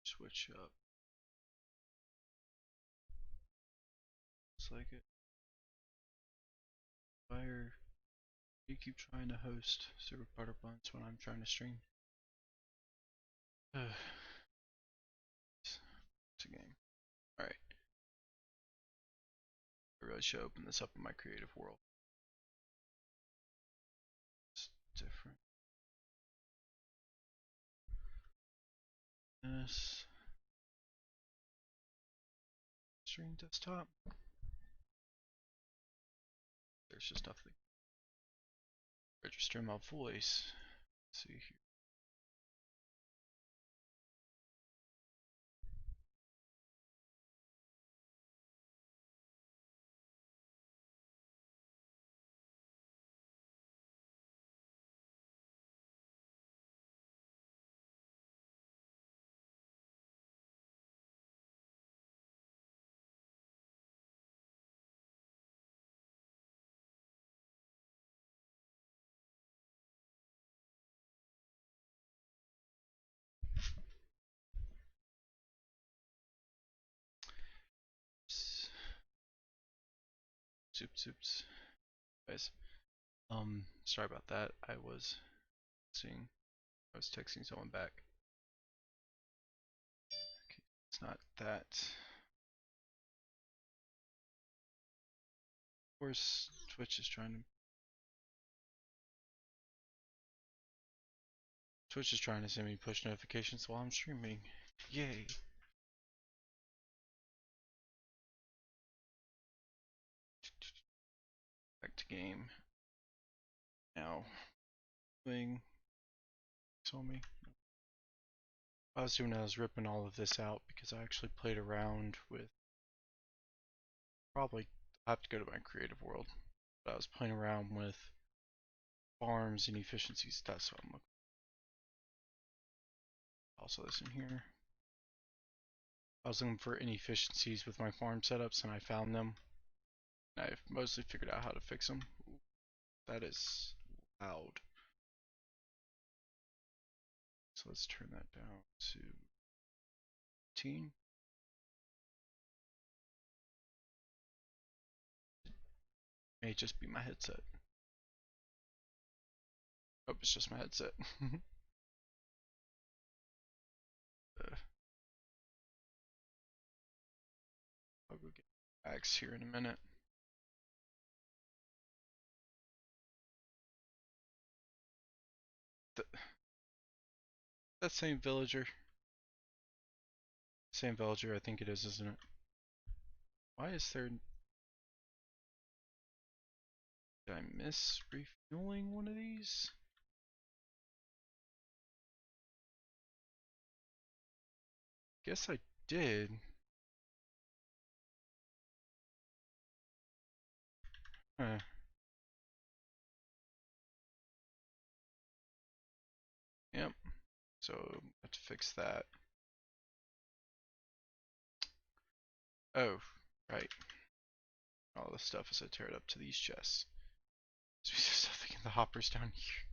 Switch up. Looks like it. Fire. You keep trying to host Super Butter Buns when I'm trying to stream. It's a game. Alright. I really should open this up in my creative world. It's different. This. Stream desktop. There's just nothing. Register my voice. Let's see here. Oops. Guys. Sorry about that. I was texting someone back. Okay, it's not that. Of course, Twitch is trying to send me push notifications while I'm streaming. Yay. Back to game. Now, thing saw me. I was ripping all of this out because I actually played around with. Probably I have to go to my creative world, but I was playing around with farms and efficiencies. That's what I'm looking. Also, this in here. I was looking for inefficiencies with my farm setups, and I found them. I've mostly figured out how to fix them. Ooh, that is loud. So let's turn that down to 15. May just be my headset. Oh, it's just my headset. I'll go get Axe here in a minute. That same villager. Same villager, I think it is, isn't it? Why is there... Did I miss refueling one of these? Guess I did. Huh. Yep. So, I have to fix that. Oh, right. All the stuff as I tear it up to these chests. There's something in the hoppers down here.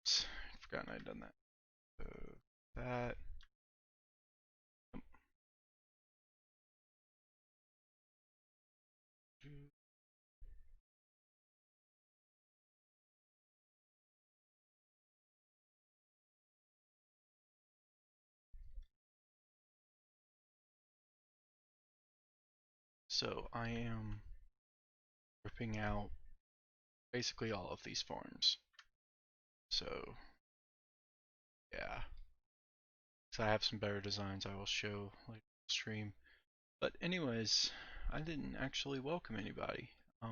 I'd forgotten I'd done that. So, that. So I am ripping out basically all of these farms. So yeah, so I have some better designs I will show later in the stream. But anyways, I didn't actually welcome anybody. I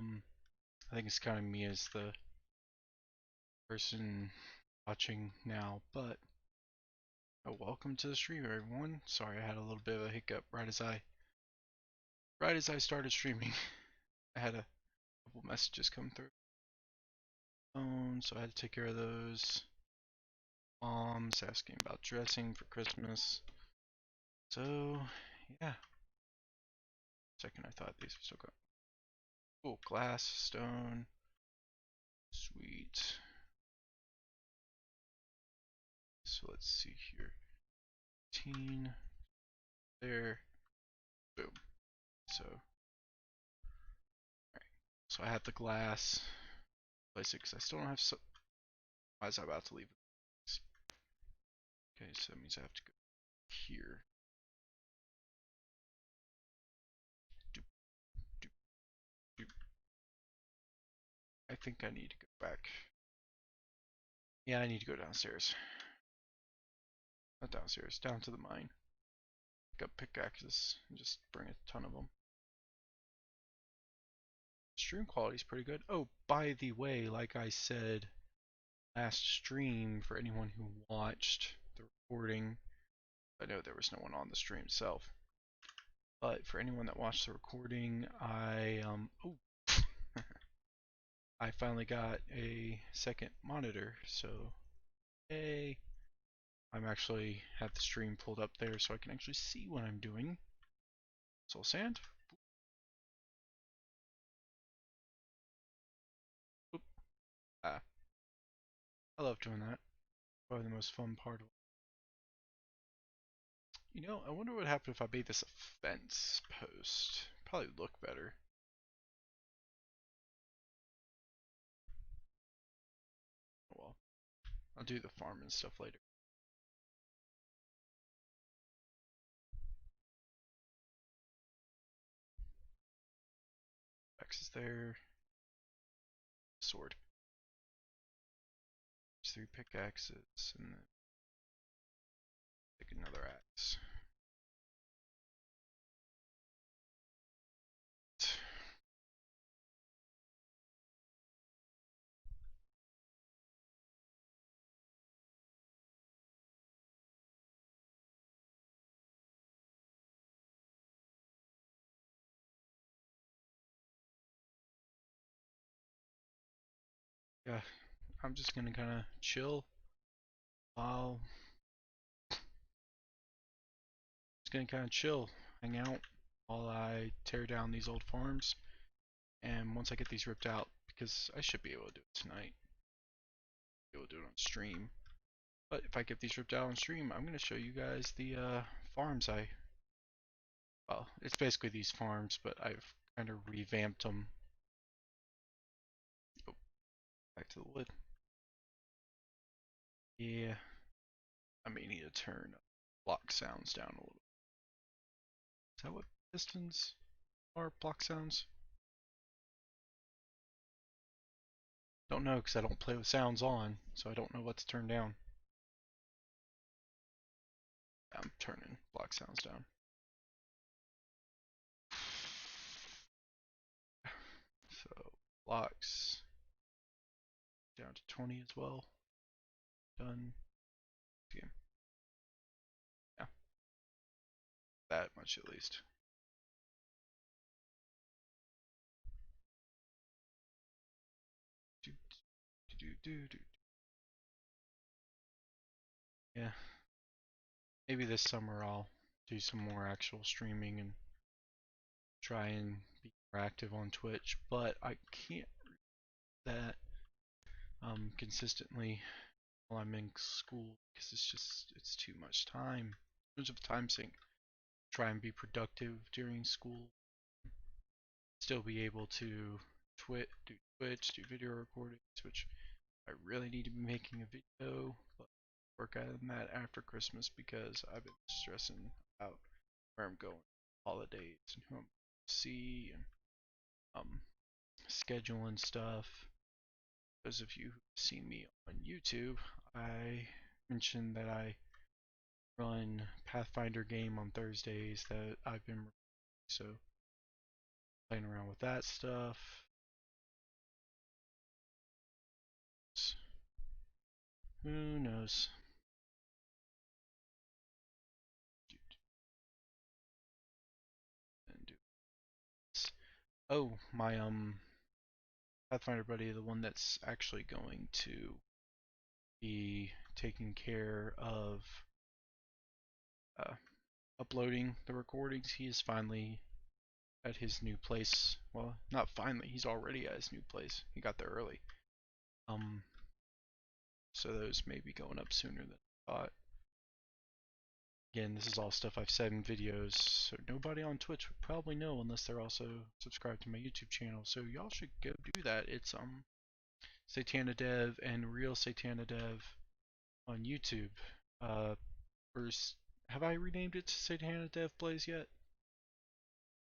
think it's kind of me as the person watching now, but welcome to the stream, everyone. Sorry, I had a little bit of a hiccup right as I started streaming. I had a couple messages come through. So I had to take care of those. Mom's asking about dressing for Christmas. So yeah. Second, I thought these were still going. Oh, glass, stone. Sweet. So So let's see here. 15 there. Boom. So, alright. So I have the glass. Place it because I still don't have. Why is I about to leave? Okay, so that means I have to go here. Doop, doop, doop. I think I need to go back. Yeah, I need to go downstairs. Not downstairs, down to the mine. Pick up pickaxes and just bring a ton of them. Stream quality is pretty good. Oh, by the way, like I said last stream, for anyone who watched the recording, I know there was no one on the stream itself, but for anyone that watched the recording, I I finally got a second monitor, so yay. I'm actually have the stream pulled up there so I can actually see what I'm doing. Soul sand. Oop. Ah. I love doing that. Probably the most fun part of it. You know, I wonder what happened if I made this a fence post. Probably look better. Oh well. I'll do the farm and stuff later. X is there. Sword. There's 3 pickaxes and then take another axe. Yeah, I'm just gonna kind of chill while hang out while I tear down these old farms. And once I get these ripped out, because I should be able to do it tonight, be able to do it on stream. But if I get these ripped out on stream, I'm gonna show you guys the farms well, it's basically these farms, but I've kind of revamped them. Oh, back to the wood. Yeah, I may need to turn block sounds down a little. Is that what pistons are? Block sounds? Don't know because I don't play with sounds on, so I don't know what to turn down. I'm turning block sounds down. So blocks down to 20 as well. Done. Game. Yeah, that much at least. Do, do, do, do. Yeah, maybe this summer I'll do some more actual streaming and try and be more active on Twitch, but I can't do that consistently while I'm in school because it's too much time. Too much of a time sink. Try and be productive during school. Still be able to do Twitch, do video recordings, which I really need to be making a video, but work on that after Christmas because I've been stressing about where I'm going, holidays, and who I'm going to see, and scheduling stuff. Those of you who see me on YouTube, I mentioned that I run Pathfinder game on Thursdays that I've been so playing around with that stuff. Who knows? Oh, my Pathfinder buddy, the one that's actually going to be taking care of uh, uploading the recordings. He is finally at his new place. Well, not finally, he's already at his new place. He got there early. So those may be going up sooner than I thought. Again, this is all stuff I've said in videos, so nobody on Twitch would probably know unless they're also subscribed to my YouTube channel. So y'all should go do that. It's Satana Dev and Real Satana Dev on YouTube. First, have I renamed it to Satana Dev Plays yet?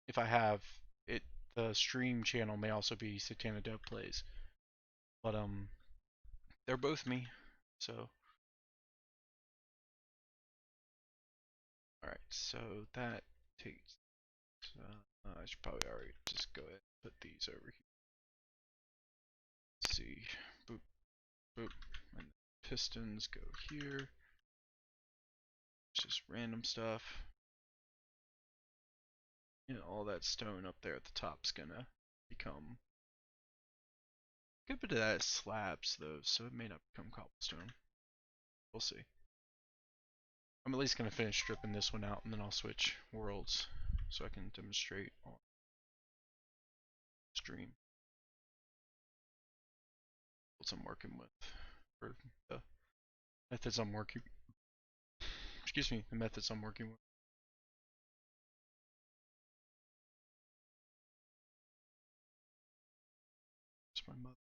If I have, the stream channel may also be Satana Dev Plays. But they're both me. So alright, so that takes I should probably already just go ahead and put these over here. Let's see. Boop, boop. And the pistons go here. It's just random stuff. And all that stone up there at the top's gonna become a good bit of that is slabs though, so it may not become cobblestone. We'll see. I'm at least gonna finish stripping this one out and then I'll switch worlds so I can demonstrate on stream what I'm working with, or the methods I'm working. Excuse me, the methods I'm working with. It's my mother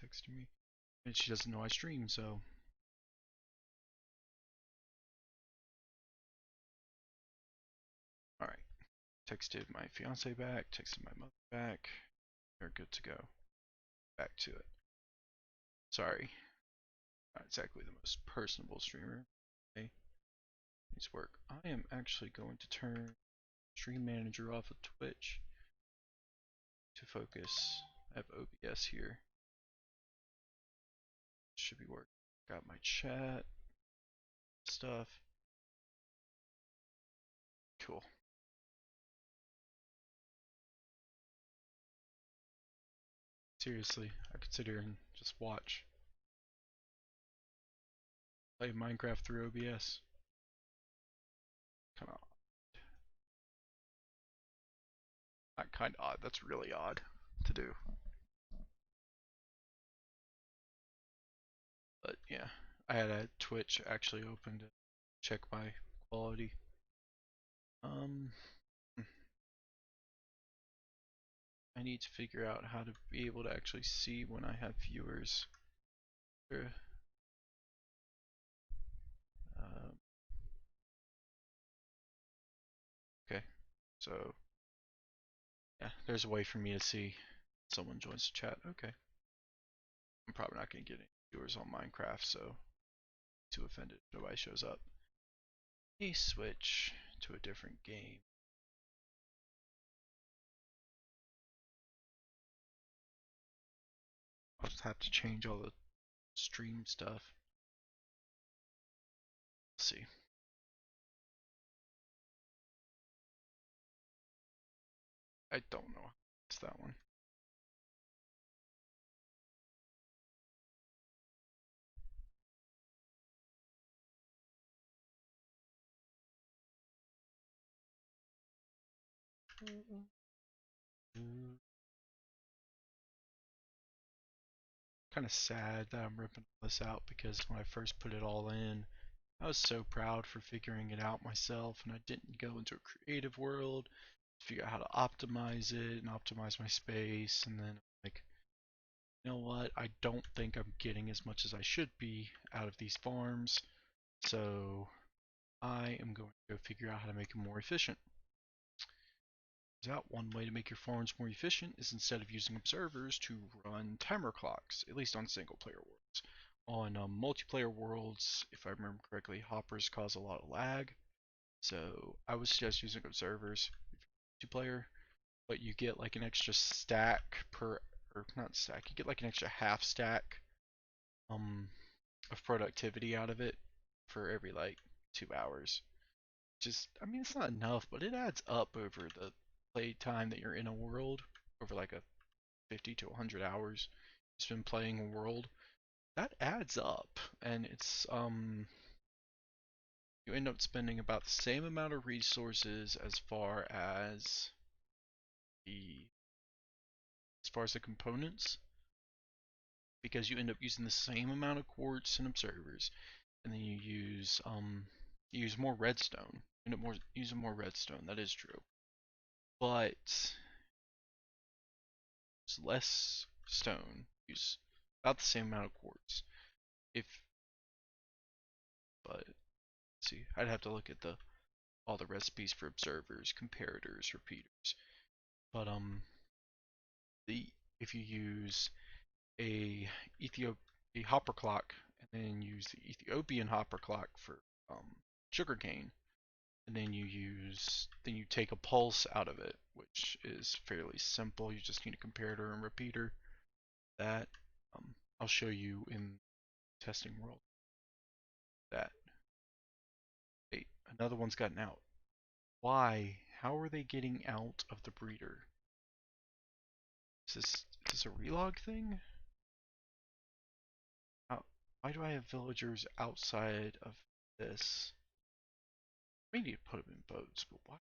texting me, and she doesn't know I stream, so. Alright, texted my fiance back, texted my mother back. They're good to go. Back to it. Sorry, not exactly the most personable streamer. Okay, needs work. I am actually going to turn Stream Manager off of Twitch to focus. I have OBS here. Should be working. Got my chat stuff. Cool. Seriously, I could sit here and just watch. Play Minecraft through OBS. Kinda odd. Not kinda odd, that's really odd to do. But yeah, I had a Twitch actually open to check my quality. I need to figure out how to be able to actually see when I have viewers. Okay, so yeah, there's a way for me to see someone joins the chat. Okay, I'm probably not gonna get any viewers on Minecraft, so too offended if nobody shows up. Let me switch to a different game. I'll just have to change all the stream stuff. Let's see. I don't know. It's that one. Kind of sad that I'm ripping this out because when I first put it all in, I was so proud for figuring it out myself, and I didn't go into a creative world to figure out how to optimize it and optimize my space, and then like, you know what, I don't think I'm getting as much as I should be out of these farms, so I am going to go figure out how to make them more efficient. Out one way to make your farms more efficient is instead of using observers to run timer clocks, at least on single player worlds. On multiplayer worlds, if I remember correctly, hoppers cause a lot of lag, so I would suggest using observers if you're multiplayer, but you get like an extra stack per, or not stack, you get like an extra half stack of productivity out of it for every like 2 hours. Just, I mean, it's not enough, but it adds up over the play time that you're in a world, over like a 50 to 100 hours you spend playing a world. That adds up, and it's you end up spending about the same amount of resources the as far as the components, because you end up using the same amount of quartz and observers, and then you use more redstone. using more redstone. That is true, but it's less stone. Use about the same amount of quartz. If but see, I'd have to look at the all the recipes for observers, comparators, repeaters. But the if you use a a hopper clock and then use the Ethiopian hopper clock for sugarcane, and then you take a pulse out of it, which is fairly simple. You just need a comparator and repeater. That I'll show you in testing world. That wait, another one's gotten out. Why? How are they getting out of the breeder? Is this a relog thing? How, why do I have villagers outside of this? We need to put them in boats, but why?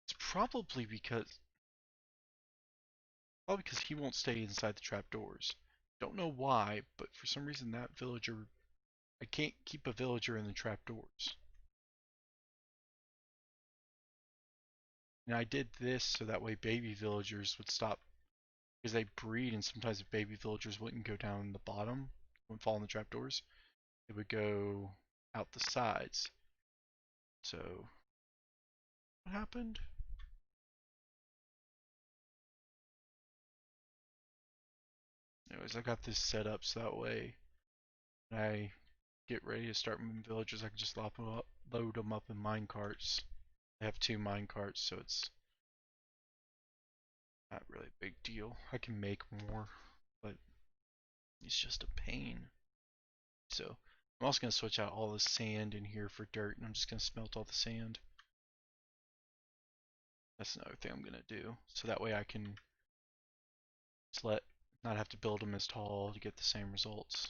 It's probably because he won't stay inside the trapdoors. Don't know why, but for some reason that villager, I can't keep a villager in the trapdoors. And I did this so that way baby villagers would stop, because they breed and sometimes if baby villagers wouldn't go down the bottom, wouldn't fall in the trapdoors, it would go out the sides. So, what happened? Anyways, I got this set up so that way when I get ready to start moving villagers, I can just load them up in mine carts. I have 2 mine carts, so it's not really a big deal. I can make more, but it's just a pain. So I'm also going to switch out all the sand in here for dirt, and I'm just going to smelt all the sand. That's another thing I'm going to do, so that way I can just not have to build them as tall to get the same results.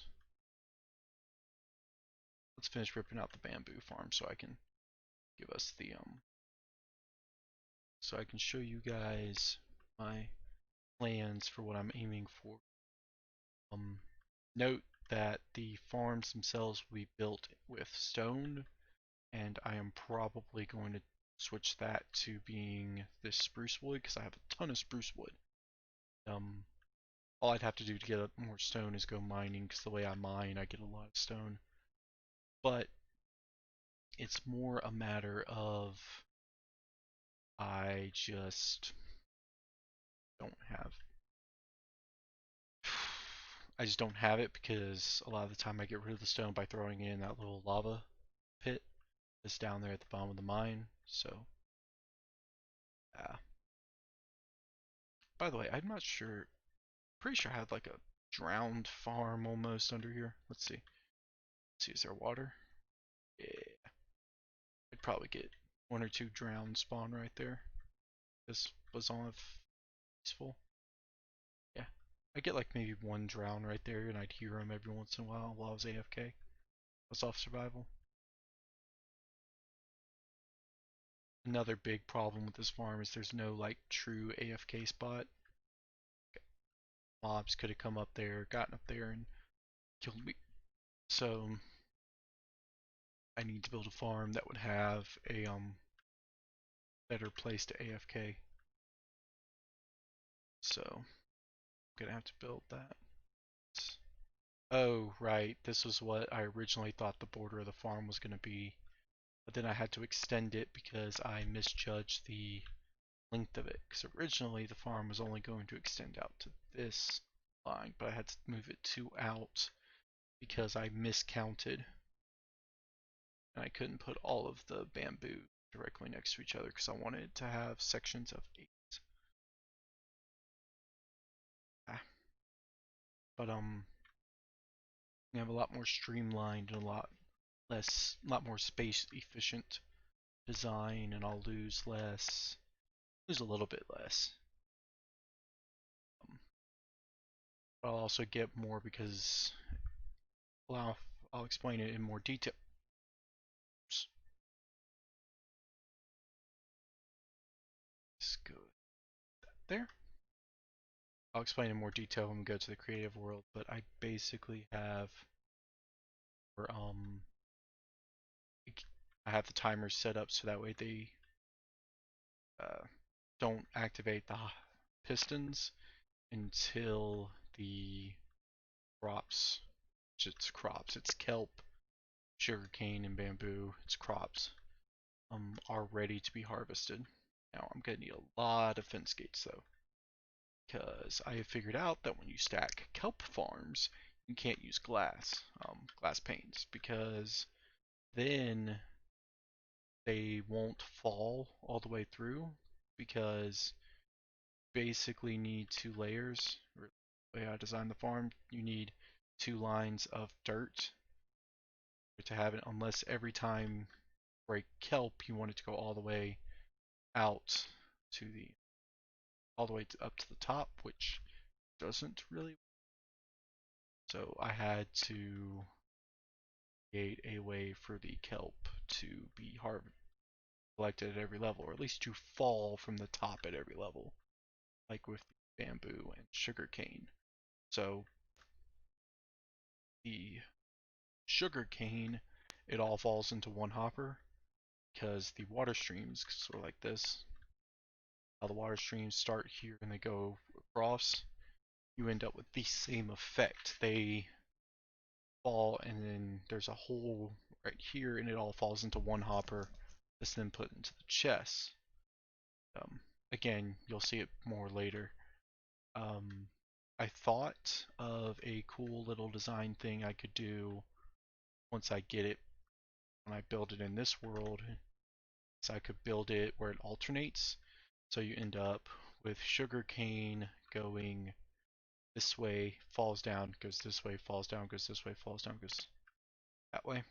Let's finish ripping out the bamboo farm so I can give us the so I can show you guys my plans for what I'm aiming for. Note that the farms themselves will be built with stone, and I am probably going to switch that to being this spruce wood because I have a ton of spruce wood. All I'd have to do to get more stone is go mining, because the way I mine, I get a lot of stone. But it's more a matter of I just don't have I just don't have it, because a lot of the time I get rid of the stone by throwing it in that little lava pit that's down there at the bottom of the mine. So, yeah. By the way, I'm not sure. Pretty sure I had like a drowned farm almost under here. Let's see. Let's see, is there water? Yeah. I'd probably get 1 or 2 drowned spawn right there. This was on peaceful. Yeah. I get like maybe 1 drown right there, and I'd hear him every once in a while I was AFK. I was off survival. Another big problem with this farm is there's no like true AFK spot. Mobs could have come up there, gotten up there, and killed me. So I need to build a farm that would have a better place to AFK. So I'm gonna have to build that. Oh right, this was what I originally thought the border of the farm was gonna be, but then I had to extend it because I misjudged the length of it. Because originally the farm was only going to extend out to this line, but I had to move it 2 out because I miscounted. And I couldn't put all of the bamboo directly next to each other because I wanted to have sections of 8. Ah. But we have a lot more streamlined and a lot more space efficient design, and I'll lose a little bit less. But I'll also get more because I'll explain it in more detail. Let's go there. I'll explain in more detail when we go to the creative world, but I basically have or I have the timers set up so that way they uh, don't activate the pistons until the crops, it's kelp, sugarcane, and bamboo, it's crops, are ready to be harvested. Now I'm gonna need a lot of fence gates though, because I have figured out that when you stack kelp farms, you can't use glass panes, because then they won't fall all the way through, because basically need 2 layers. Or the way I designed the farm, you need 2 lines of dirt to have it, unless every time you break kelp you want it to go all the way out to the all the way up to the top, which doesn't really. So I had to create a way for the kelp to be collected at every level, or at least to fall from the top at every level, like with bamboo and sugarcane. So the sugarcane, it all falls into one hopper, because the water streams, sort of like this, how the water streams start here and they go across, you end up with the same effect. They fall and then there's a hole right here and it all falls into one hopper that's then put into the chest. Um, Again, you'll see it more later. Um, I thought of a cool little design thing I could do once I get it, when I build it in this world. So I could build it where it alternates. So you end up with sugarcane going this way, falls down, goes this way, falls down, goes this way, falls down, goes that way.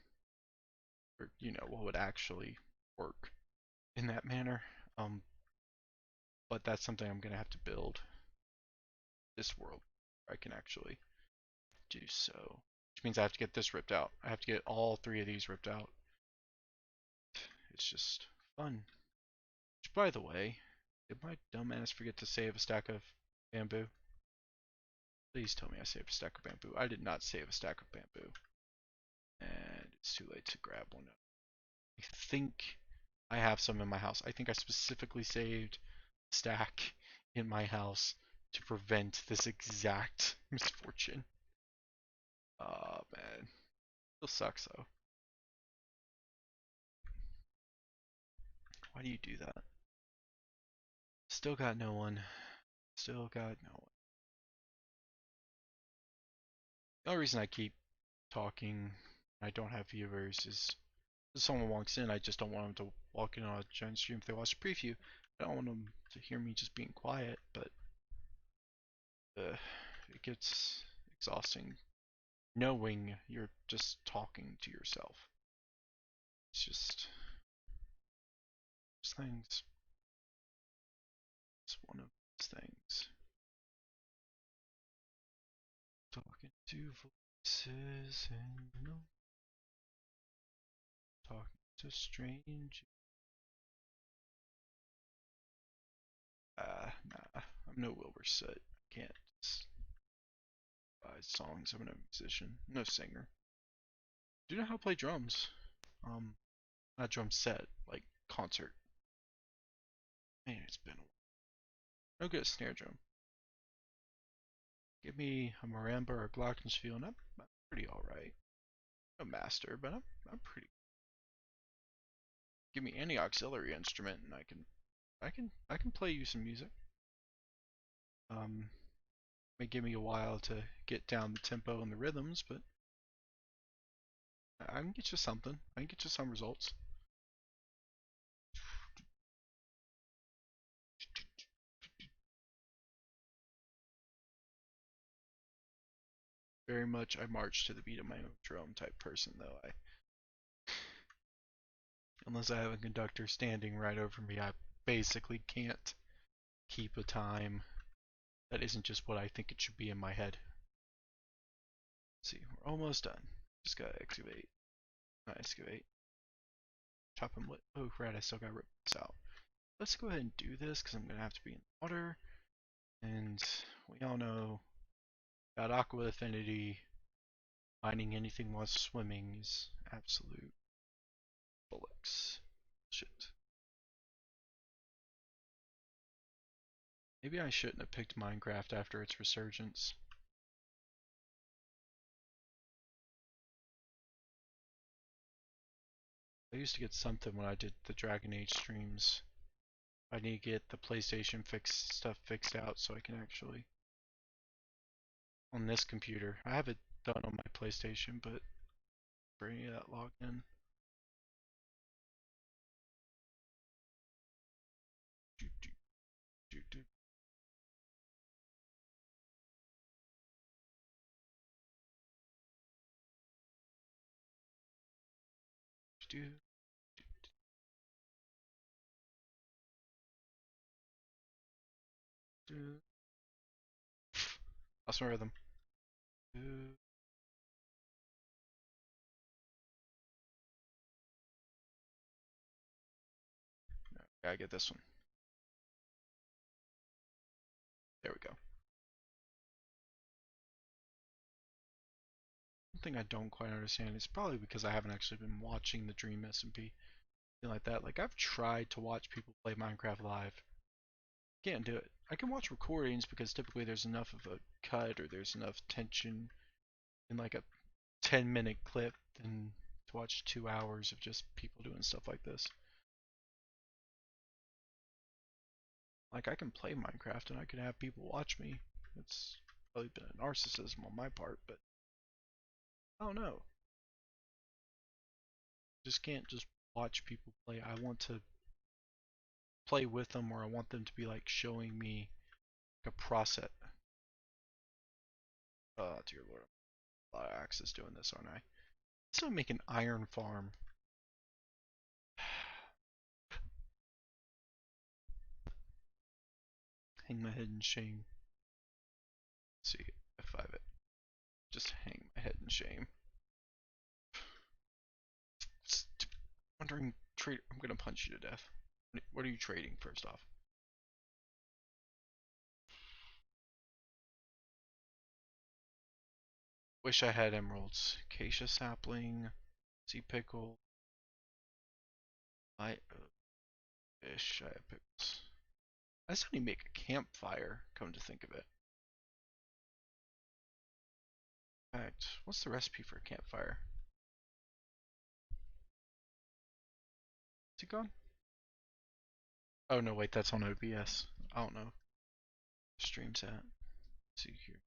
Or, what would actually work in that manner. But that's something I'm going to have to build this world where I can actually do so. Which means I have to get this ripped out. I have to get all 3 of these ripped out. It's just fun. Which, by the way, did my dumbass forget to save a stack of bamboo? Please tell me I saved a stack of bamboo. I did not save a stack of bamboo. And it's too late to grab one. I think I have some in my house. I think I specifically saved a stack in my house to prevent this exact misfortune. Oh man. Still sucks though. Why do you do that? Still got no one. Still got no one. The only reason I keep talking, I don't have viewers, is if someone walks in, I just don't want them to walk in on a giant stream if they watch the preview. I don't want them to hear me just being quiet, but it gets exhausting knowing you're just talking to yourself. It's just things. It's one of those things. Talking to voices and talking to strangers. Nah, I'm no Wilbur Soot. I can't songs. I'm no musician, no singer. Do you know how to play drums? Not drum set, like concert. Man, it's been a while. No good at snare drum. Give me a marimba or a glockenspiel, and I'm pretty alright. No master, but I'm pretty. Give me any auxiliary instrument, and I can play you some music. May give me a while to get down the tempo and the rhythms, but I can get you something. I can get you some results. Very much I march to the beat of my own drum type person, though. Unless I have a conductor standing right over me, I basically can't keep a time that isn't just what I think it should be in my head. Let's see, we're almost done. Just gotta excavate. Not excavate. Chop and wood. Oh, right, I still gotta rip this out. Let's go ahead and do this because I'm gonna have to be in water. And we all know about Aqua Affinity. Finding anything while swimming is absolute bullocks. Shit. Maybe I shouldn't have picked Minecraft after its resurgence. I used to get something when I did the Dragon Age streams. I need to get the PlayStation stuff fixed out so I can actually on this computer. I have it done on my PlayStation, but bringing that login. Do, do, do, do, do, do. Lost my rhythm. Do. No, gotta get this one. There we go. One thing I don't quite understand is probably because I haven't actually been watching the Dream SMP, like that. Like I've tried to watch people play Minecraft live. Can't do it. I can watch recordings because typically there's enough of a cut or there's enough tension in like a 10-minute clip than to watch 2 hours of just people doing stuff like this. Like I can play Minecraft and I can have people watch me. It's probably been a narcissism on my part, but I don't know. Just can't just watch people play. I want to play with them, or I want them to be like showing me like a process. Dear Lord, a lot of access doing this, aren't I? So make an iron farm. Hang my head in shame. Let's see, F5 it. Just hang my head in shame. Wondering, trade. I'm gonna punch you to death. What are you trading first off? Wish I had emeralds. Acacia sapling, sea pickle. I wish I had pickles. I still need to make a campfire. Come to think of it. In fact, what's the recipe for a campfire? Is it gone? Oh no, wait, that's on OBS. I don't know. Streams at. Let's see here.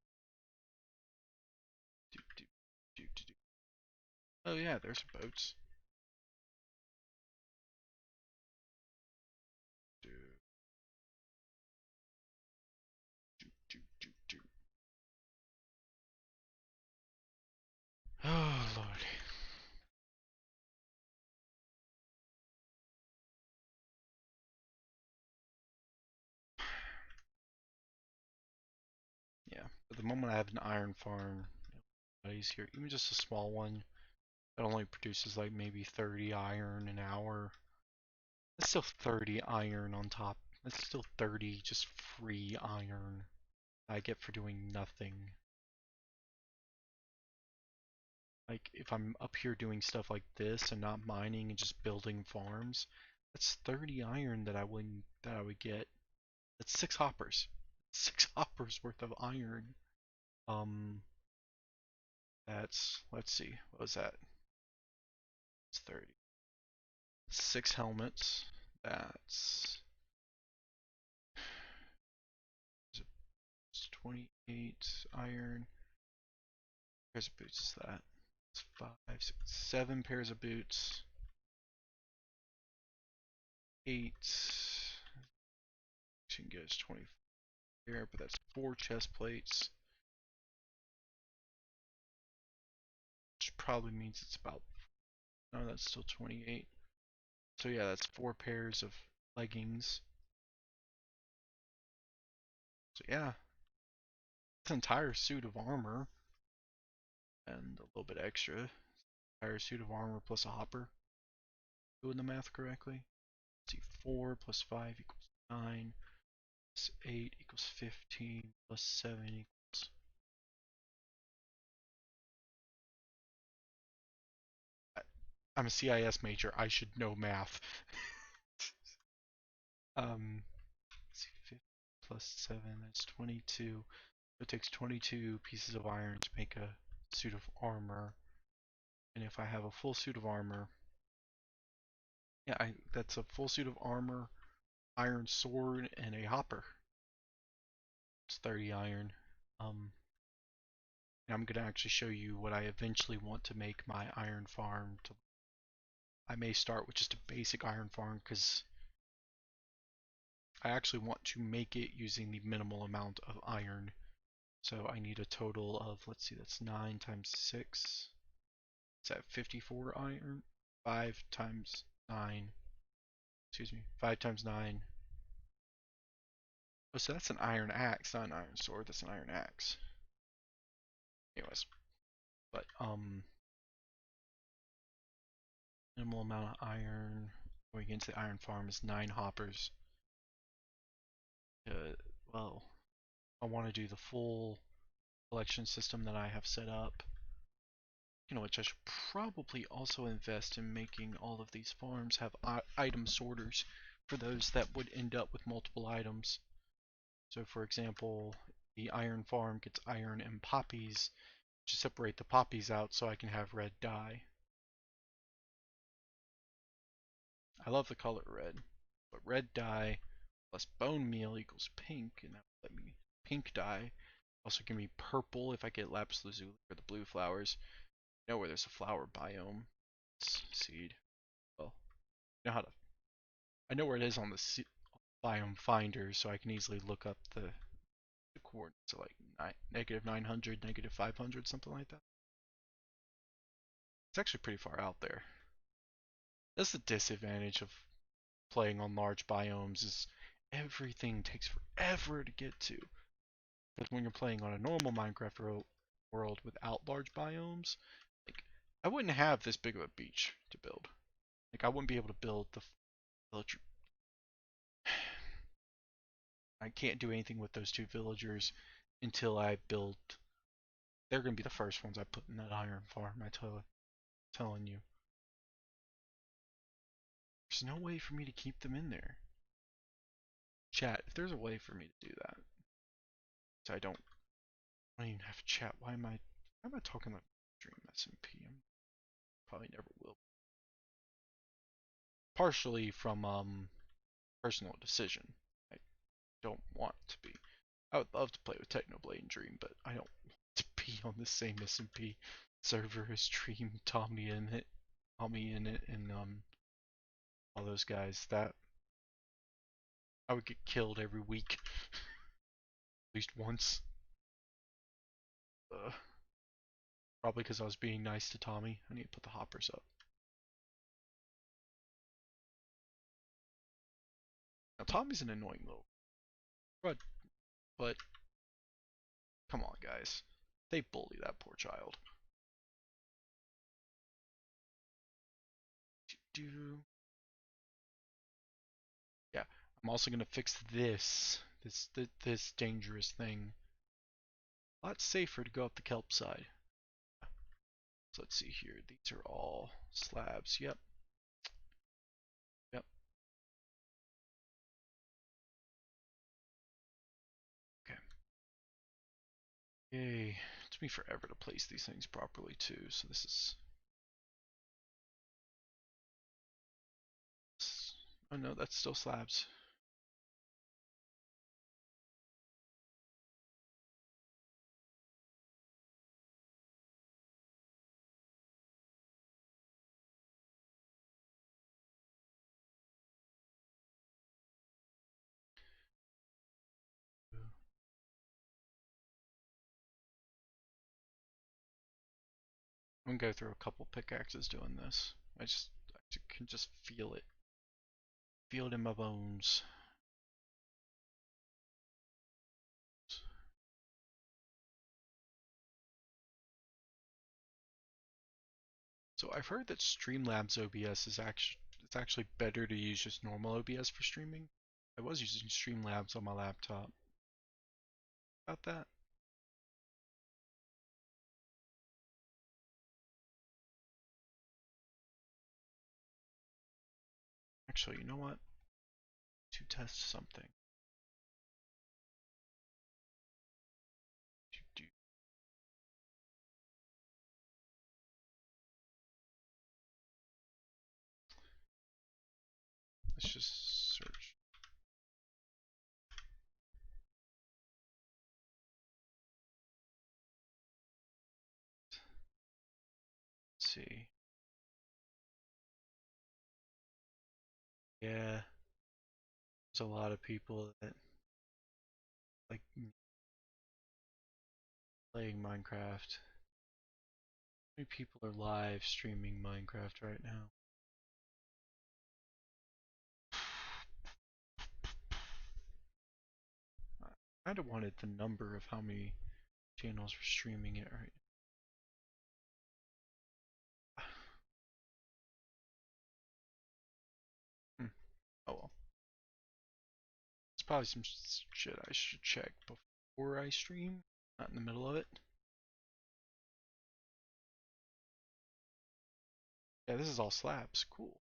Do, do, do, do, do. Oh yeah, there's boats. Do, do, do, do, do. Oh lord. Yeah, at the moment I have an iron farm. He's here, even just a small one. It only produces like maybe 30 iron an hour. It's still 30 iron on top. It's still 30 just free iron I get for doing nothing. Like if I'm up here doing stuff like this and not mining and just building farms, that's 30 iron that I would get. That's 6 hoppers. 6 hoppers worth of iron. Um that's let's see, what was that? It's 30. 6 helmets. That's 28 iron. Pairs of boots is that? It's 5, 6, 7 pairs of boots. 8. You can get us 20 here, but that's 4 chest plates. Which probably means it's about. No, that's still 28. So yeah, that's 4 pairs of leggings. So yeah, it's an entire suit of armor and a little bit extra. Entire suit of armor plus a hopper. Doing the math correctly. Let's see, 4 plus 5 equals 9. Plus 8 equals 15. Plus 7 equals I'm a CIS major. I should know math. Let's see, 50 plus 7, that's 22. It takes 22 pieces of iron to make a suit of armor. And if I have a full suit of armor, yeah, that's a full suit of armor, iron sword, and a hopper. It's 30 iron. Um, and I'm gonna actually show you what I eventually want to make my iron farm. I may start with just a basic iron farm because I actually want to make it using the minimal amount of iron. So I need a total of, let's see, that's 9 times 6. Is that 54 iron? 5 times 9. Excuse me. 5 times 9. Oh, so that's an iron axe, not an iron sword. That's an iron axe. Anyways, but minimal amount of iron going into the iron farm is 9 hoppers. Well, I want to do the full collection system that I have set up. You know, which I should probably also invest in making all of these farms have item sorters for those that would end up with multiple items. So for example, the iron farm gets iron and poppies, to separate the poppies out so I can have red dye. I love the color red, but red dye plus bone meal equals pink, and that will let me pink dye. Also give me purple if I get lapis lazuli for the blue flowers. I know where there's a flower biome. It's seed. Well, I know how to. I know where it is on the biome finder, so I can easily look up the coordinates. So like negative 900, negative 500, something like that. It's actually pretty far out there. That's the disadvantage of playing on large biomes is everything takes forever to get to. But when you're playing on a normal Minecraft world without large biomes, like I wouldn't have this big of a beach to build. Like I wouldn't be able to build the villager. I can't do anything with those 2 villagers until I build. They're gonna be the first ones I put in that iron farm. Telling you, there's no way for me to keep them in there. Chat, if there's a way for me to do that, so I don't even have chat. Why am I talking about Dream SMP? I probably never will. Partially from personal decision. I don't want to be. I would love to play with Technoblade and Dream, but I don't want to be on the same SMP server as Dream, Tommy in it, and all those guys. That I would get killed every week, at least once. Probably because I was being nice to Tommy. I need to put the hoppers up. Now Tommy's an annoying little but come on, guys. They bully that poor child. Yeah, I'm also gonna fix this dangerous thing. A lot safer to go up the kelp side. So let's see here. These are all slabs. Yep. Yep. Okay. Yay. It took me forever to place these things properly too. So this is. Oh no, that's still slabs. I'm gonna go through a couple pickaxes doing this. I can just feel it. Feel it in my bones. So I've heard that Streamlabs OBS is actually better to use just normal OBS for streaming. I was using Streamlabs on my laptop. About that? Actually, you know what? To test something. Let's just search. Let's see. Yeah, there's a lot of people that like playing Minecraft. How many people are live streaming Minecraft right now? I kind of wanted the number of how many channels are streaming it right now. Hmm. Oh well. It's probably some shit I should check before I stream, not in the middle of it. Yeah, this is all slabs. Cool.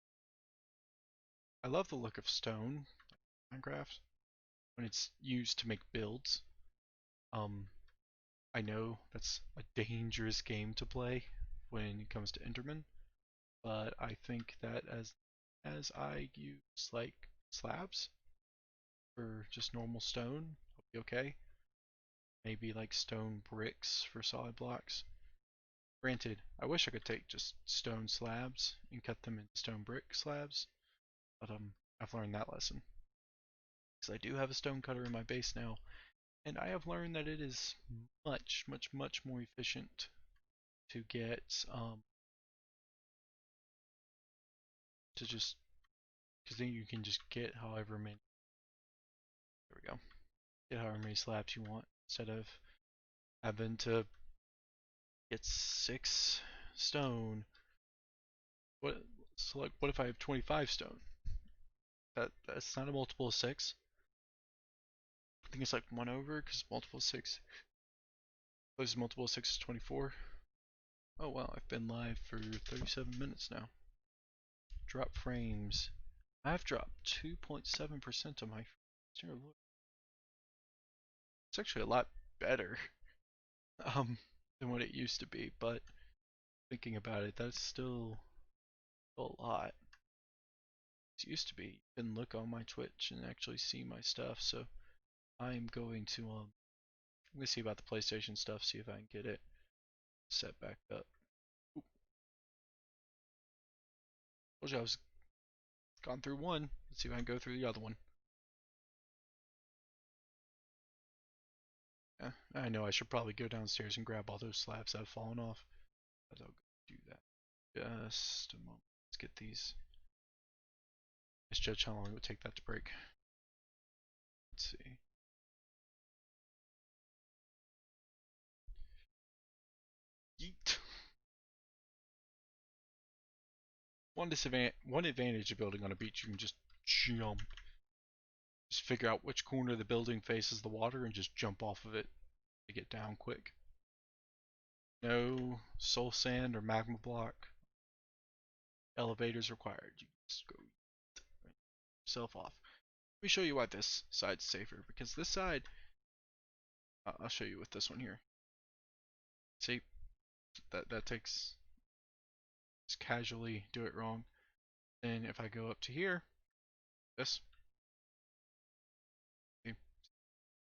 I love the look of stone in Minecraft when it's used to make builds. Um, I know that's a dangerous game to play when it comes to Enderman, but I think that as I use like slabs for just normal stone, I'll be okay. Maybe like stone bricks for solid blocks. Granted, I wish I could take just stone slabs and cut them into stone brick slabs, but I've learned that lesson. Because I do have a stone cutter in my base now, and I have learned that it is much, much, much more efficient to get to just because then you can just get however many. There we go. Get however many slabs you want instead of having to get 6 stone. What? So like, what if I have 25 stone? That's not a multiple of 6. I think it's like 1 over because multiple of 6. This multiple of 6 is 24. Oh wow, I've been live for 37 minutes now. Drop frames. I've dropped 2.7% of my frames. It's actually a lot better than what it used to be, but thinking about it, that's still a lot. It used to be you can look on my Twitch and actually see my stuff, so I'm going to I'm gonna see about the PlayStation stuff, see if I can get it set back up. Oop. Told you I was gone through one. Let's see if I can go through the other one. Yeah, I know I should probably go downstairs and grab all those slabs that have fallen off, but I'll go do that. Just a moment. Let's get these. Let's judge how long it would take that to break. Let's see. Yeet. One advantage of building on a beach, you can just jump. Just figure out which corner of the building faces the water and just jump off of it to get down quick. No soul sand or magma block. Elevators required. You just go yourself off. Let me show you why this side's safer, because this side, I'll show you with this one here. See, that takes, just casually do it wrong. Then if I go up to here, this,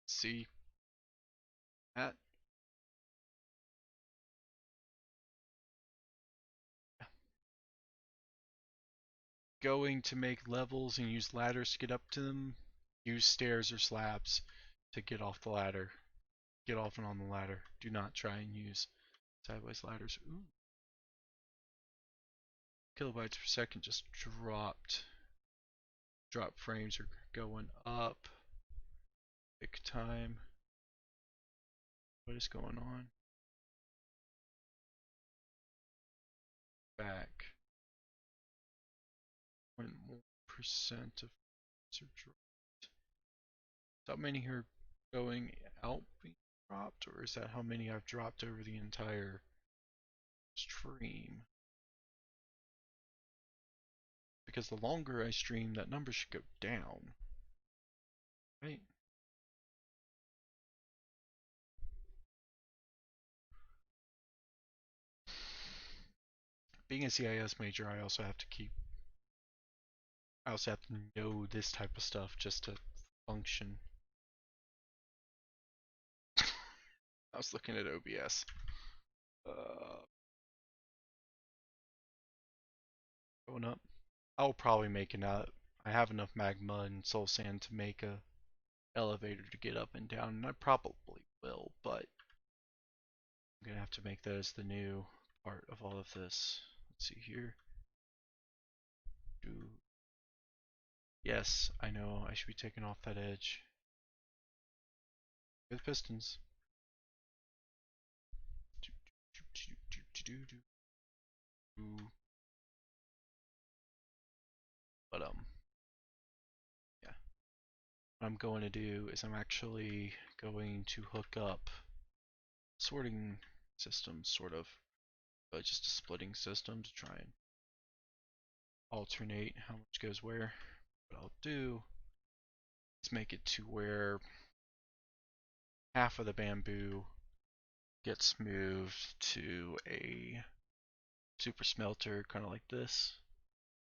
see that? Going to make levels and use ladders to get up to them, use stairs or slabs to get off the ladder. Get off and on the ladder. Do not try and use sideways ladders. Ooh. Kilobytes per second just dropped. Drop frames are going up. Big time. What is going on? Back. 0.1% of frames are dropped. How many are going out being dropped, or is that how many I've dropped over the entire stream? because the longer I stream, that number should go down, right? Being a CIS major, I also have to know this type of stuff just to function. I was looking at OBS. Going up. I'll probably make enough. I have enough magma and soul sand to make a elevator to get up and down, and I probably will, but I'm gonna have to make that as the new part of all of this. Let's see here. Yes, I know I should be taking off that edge. With pistons. But yeah. What I'm going to do is I'm actually going to hook up sorting systems, sort of, just a splitting system to try and alternate how much goes where. What I'll do is make it to where half of the bamboo gets moved to a super smelter, kind of like this.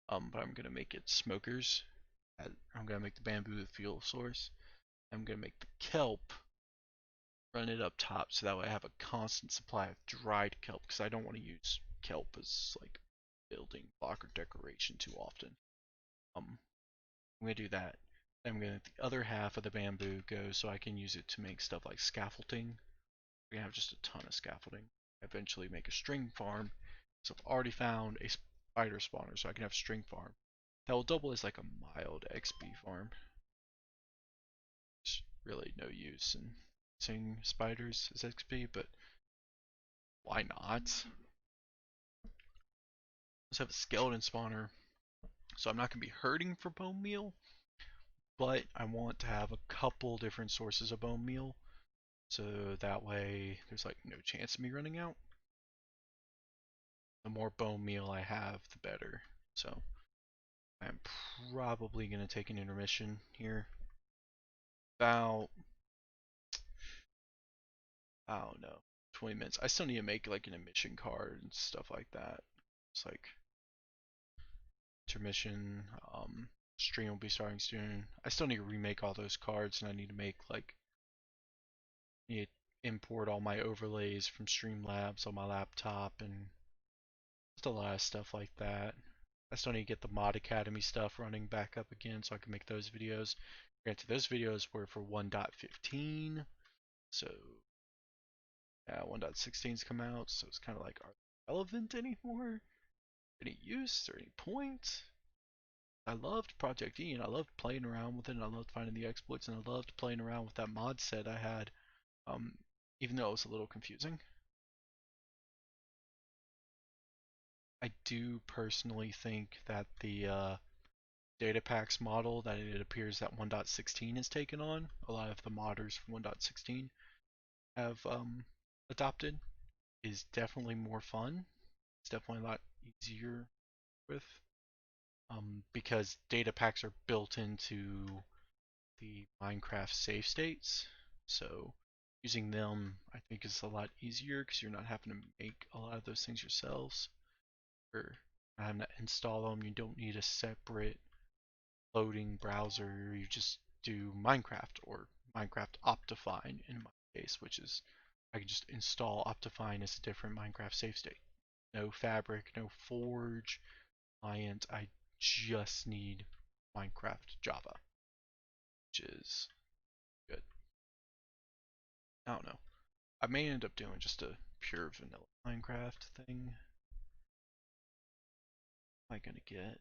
But I'm gonna make it smokers. I'm gonna make the bamboo the fuel source. I'm gonna make the kelp, run it up top, so that way I have a constant supply of dried kelp, because I don't want to use kelp as like building block or decoration too often. I'm gonna do that. Then I'm gonna the other half of the bamboo go so I can use it to make stuff like scaffolding. We're gonna have just a ton of scaffolding. Eventually make a string farm. So I've already found a spider spawner, so I can have string farm. That will double as like a mild XP farm. There's really no use in using spiders as XP, but why not? Let's have a skeleton spawner, so I'm not gonna be hurting for bone meal, but I want to have a couple different sources of bone meal, so that way there's like no chance of me running out. The more bone meal I have, the better. So I'm probably going to take an intermission here. About, I don't know, 20 minutes. I still need to make like an admission card and stuff like that. It's like intermission, stream will be starting soon. I still need to remake all those cards, and I need to make like, need to import all my overlays from Streamlabs on my laptop and just a lot of stuff like that. I still need to get the Mod Academy stuff running back up again so I can make those videos. Granted, those videos were for 1.15, so yeah, 1.16's come out, so it's kind of like, are they relevant anymore? Any use or any point? I loved Project E, and I loved playing around with it, and I loved finding the exploits, and I loved playing around with that mod set I had, even though it was a little confusing. I do personally think that the data packs model that it appears that 1.16 has taken on, a lot of the modders from 1.16 have adopted, is definitely more fun. It's definitely a lot easier with, because data packs are built into the Minecraft save states. So using them, I think, is a lot easier because you're not having to make a lot of those things yourselves, or having to install them. You don't need a separate loading browser. You just do Minecraft, or Minecraft Optifine in my case, which is I can just install Optifine as a different Minecraft save state. No Fabric, no Forge, client. I just need Minecraft Java, which is good. I don't know. I may end up doing just a pure vanilla Minecraft thing. What am I gonna get?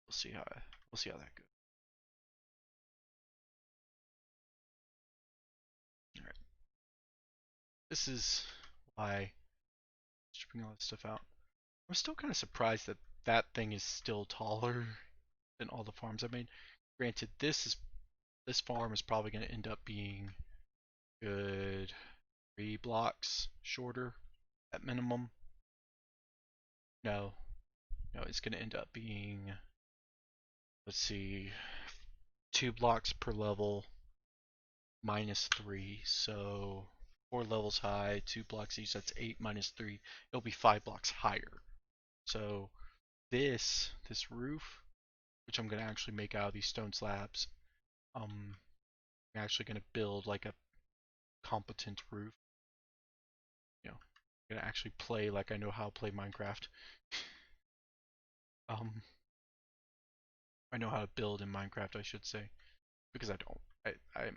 We'll see how that goes. All right. This is why stripping all this stuff out. I'm still kind of surprised that that thing is still taller than all the farms I made. Granted, this farm is probably going to end up being good 3 blocks shorter at minimum. No, it's going to end up being, let's see, 2 blocks per level minus 3. So 4 levels high, 2 blocks each, that's 8 minus 3. It'll be 5 blocks higher. So this roof, which I'm going to actually make out of these stone slabs, I'm actually going to build like a competent roof. I'm going to actually play like I know how to play Minecraft. I know how to build in Minecraft, I should say, because I don't. I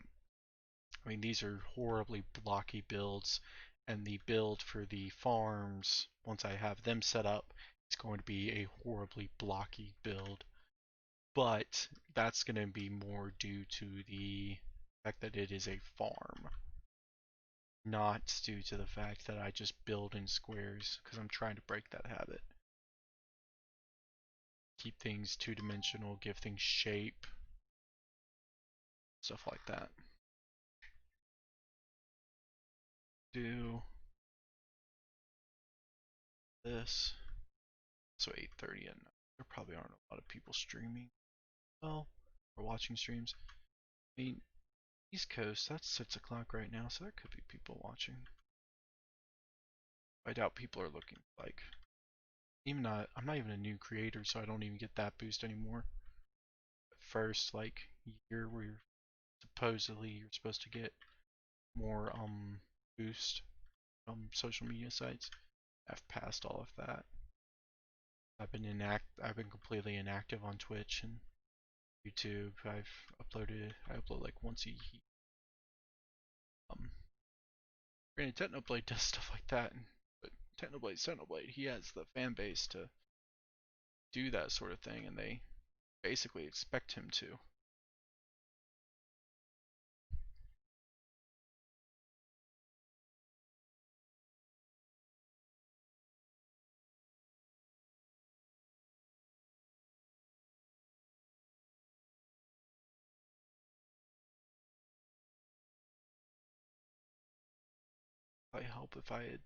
mean, these are horribly blocky builds, and the build for the farms, once I have them set up, it's going to be a horribly blocky build. But that's going to be more due to the fact that it is a farm, not due to the fact that I just build in squares, because I'm trying to break that habit. Keep things two-dimensional, give things shape, stuff like that. Do this. So 8:30 and there probably aren't a lot of people streaming. Well, or watching streams. I mean, East Coast, that's 6 o'clock right now, so there could be people watching. I doubt people are looking like, I'm not even a new creator, so I don't even get that boost anymore. First, like, year where supposedly you're supposed to get more boost from social media sites. I've passed all of that. I've been completely inactive on Twitch and YouTube. I upload like once a year. Granted, Technoblade does stuff like that, but Technoblade, he has the fan base to do that sort of thing, and they basically expect him to. I help if I had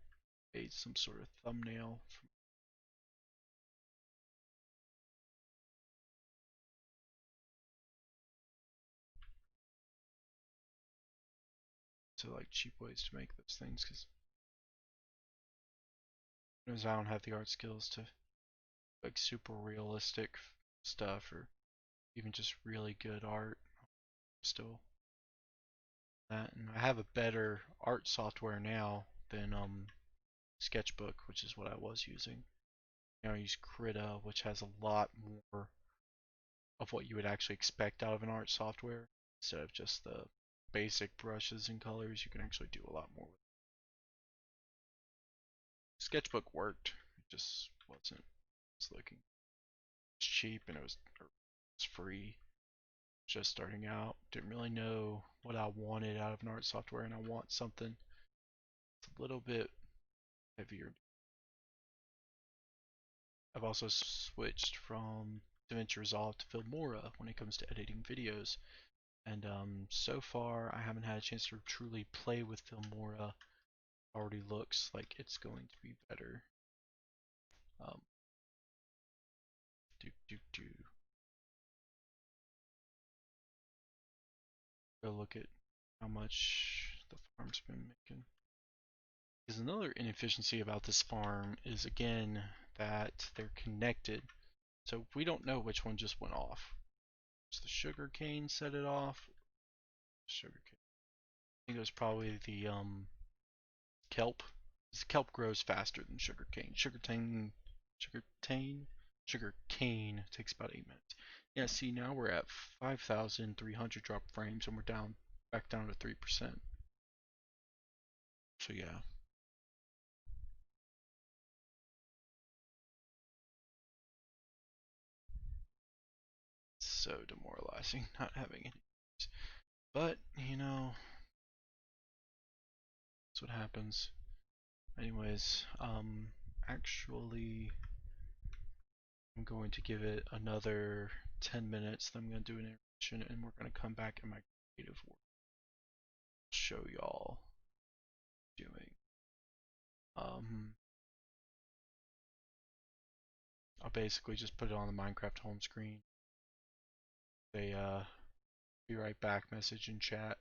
made some sort of thumbnail to like cheap ways to make those things, because I don't have the art skills to like super realistic stuff or even just really good art. Still that, and I have a better art software now than Sketchbook, which is what I was using. I use Krita, which has a lot more of what you would actually expect out of an art software. Instead of just the basic brushes and colors, you can actually do a lot more with it. Sketchbook worked, it just wasn't. It was looking cheap and it was free. Just starting out, didn't really know what I wanted out of an art software, and I want something that's a little bit heavier. I've also switched from DaVinci Resolve to Filmora when it comes to editing videos, and so far I haven't had a chance to truly play with Filmora. Already looks like it's going to be better. Um, do do do. Go look at how much the farm's been making. Because another inefficiency about this farm is again that they're connected, so we don't know which one just went off. Does the sugar cane set it off? Sugar cane. I think it was probably the kelp. Kelp grows faster than sugar cane. Sugar cane takes about 8 minutes. Yeah, see now we're at 5,300 drop frames and we're back down to 3%. So yeah. So demoralizing not having any. But, that's what happens. Anyways, actually I'm going to give it another 10 minutes, then I'm going to do an intermission, and we're going to come back in my creative work. Show y'all doing. I'll basically just put it on the Minecraft home screen. They be right back message in chat.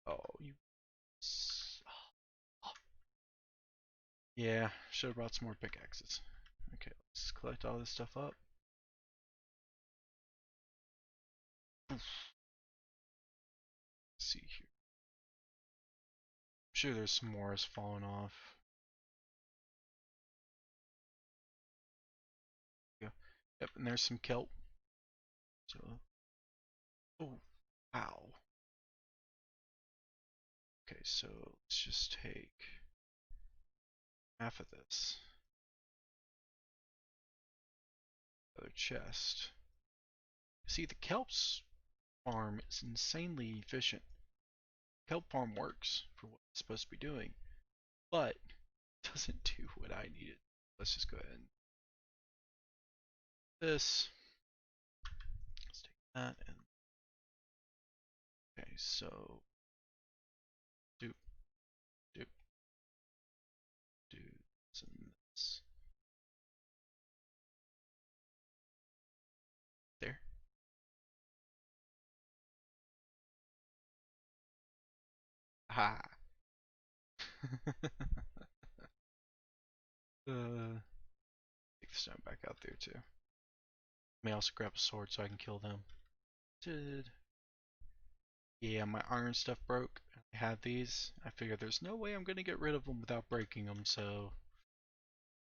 Oh, you. Yeah, should have brought some more pickaxes. Okay, let's collect all this stuff up. Let's see here. I'm sure there's some more has fallen off. Yeah. Yep, and there's some kelp. So, oh, wow. Okay, so let's just take half of this. Other chest. See, the kelp's farm is insanely efficient. Kelp farm works for what it's supposed to be doing, but doesn't do what I needed. Let's just go ahead and this. Let's take that and okay, so do do do this and this. There. Ha. Take the stone back out there too. May also grab a sword so I can kill them. Yeah, my iron stuff broke. I have these. I figured there's no way I'm gonna get rid of them without breaking them, so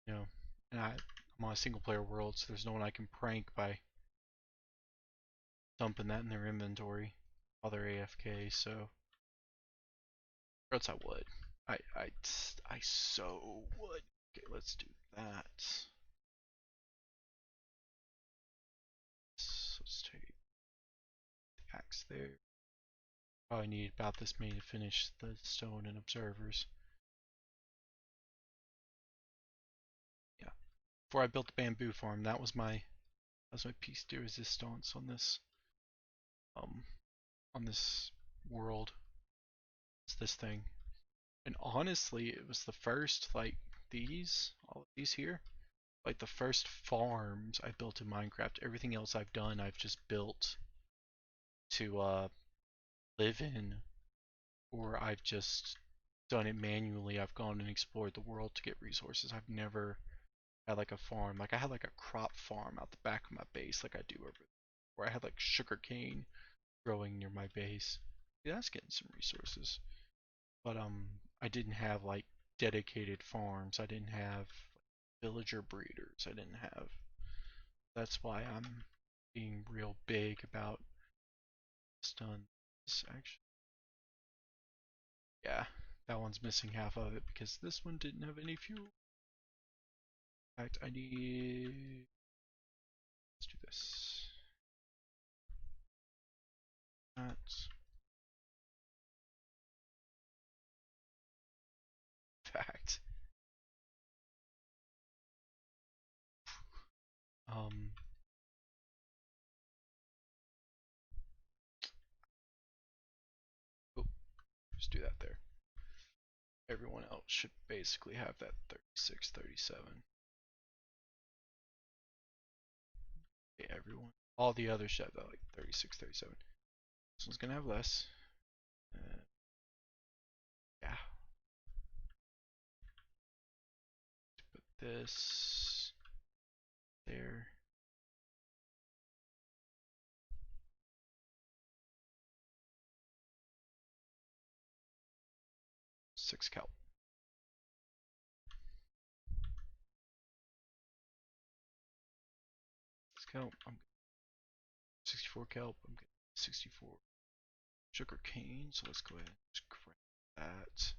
you know, and I'm on a single player world, so there's no one I can prank by dumping that in their inventory while they're AFK, so or else I would. I so would. Okay, let's do that. Let's take the axe there. Probably need about this many to finish the stone and observers. Yeah. Before I built the bamboo farm, that was my piece de resistance um on this world. It's this thing. And honestly, it was the first like all of these here, like the first farms I built in Minecraft. Everything else I've done, I've just built to live in, or I've just done it manually. I've gone and explored the world to get resources. I've never had like a farm. Like I had like a crop farm out the back of my base, like I do over, where I had like sugar cane growing near my base. Yeah, that's getting some resources. But I didn't have like dedicated farms. I didn't have villager breeders. I didn't have. That's why I'm being real big about stun. This actually, yeah, that one's missing half of it because this one didn't have any fuel. In fact, I need. Let's do this. That's fact. Um, oh, just do that there. Everyone else should basically have that 36, 37. Yeah, everyone. All the others should have that like 36, 37. This one's gonna have less. Yeah. Put this there. Six kelp. Six kelp. I'm 64 kelp. I'm getting 64 sugar cane. So let's go ahead and just grab that.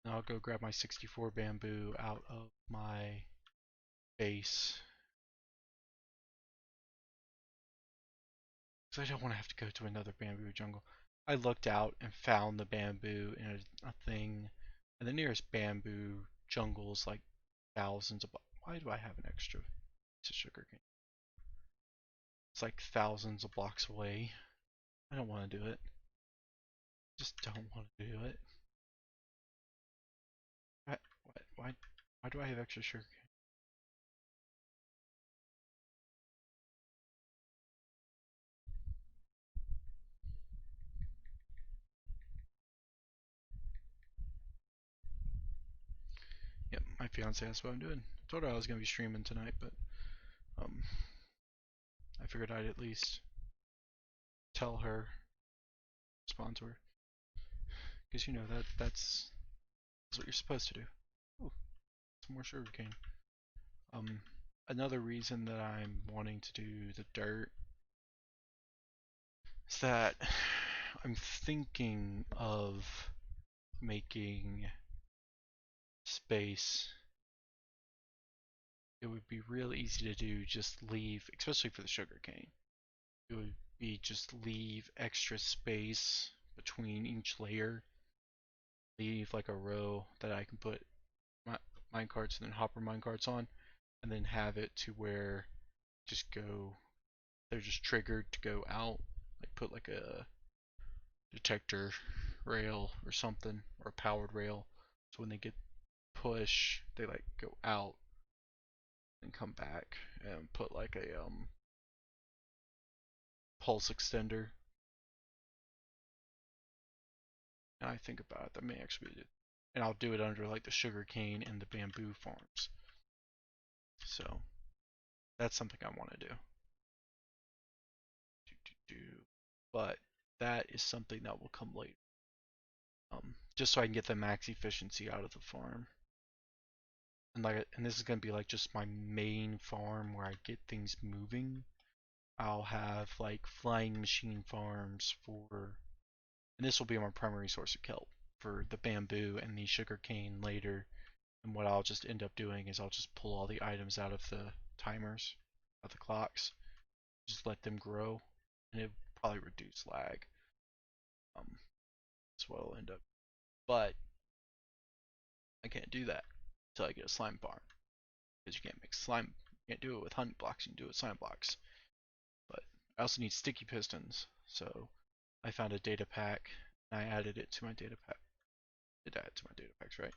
Now I'll go grab my 64 bamboo out of my base. Because I don't want to have to go to another bamboo jungle. I looked out and found the bamboo in a thing. And the nearest bamboo jungle is like thousands of. Why do I have an extra piece of sugar cane? It's like thousands of blocks away. I don't want to do it. Just don't want to do it. Why, why do I have extra sugar cane? fiance asked what I'm doing. I told her I was gonna be streaming tonight, but I figured I'd at least tell her, respond to her, because you know that's what you're supposed to do. Ooh, some more sugarcane. Another reason that I'm wanting to do the dirt is that I'm thinking of making space. It would be real easy to do, just leave, especially for the sugarcane. It would be just leave extra space between each layer. Leave like a row that I can put my minecarts and then hopper minecarts on, and then have it to where just go, they're just triggered to go out. Like put like a detector rail or something, or a powered rail, so when they get push, they like go out and come back, and put like a pulse extender. And I think about it, that may actually be it. And I'll do it under like the sugarcane and the bamboo farms. So that's something I want to do. But that is something that will come later. Just so I can get the max efficiency out of the farm. And this is gonna be like just my main farm where I get things moving. I'll have like flying machine farms for, and this will be my primary source of kelp for the bamboo and the sugarcane later. And what I'll just end up doing is I'll just pull all the items out of the timers, of the clocks, just let them grow, and it probably reduce lag. That's what I'll end up. But I can't do that until I get a slime farm, because you can't make slime. You can't do it with honey blocks. You can do it with slime blocks. But I also need sticky pistons, so I found a data pack and I added it to my data pack. Did add it to my data packs, right?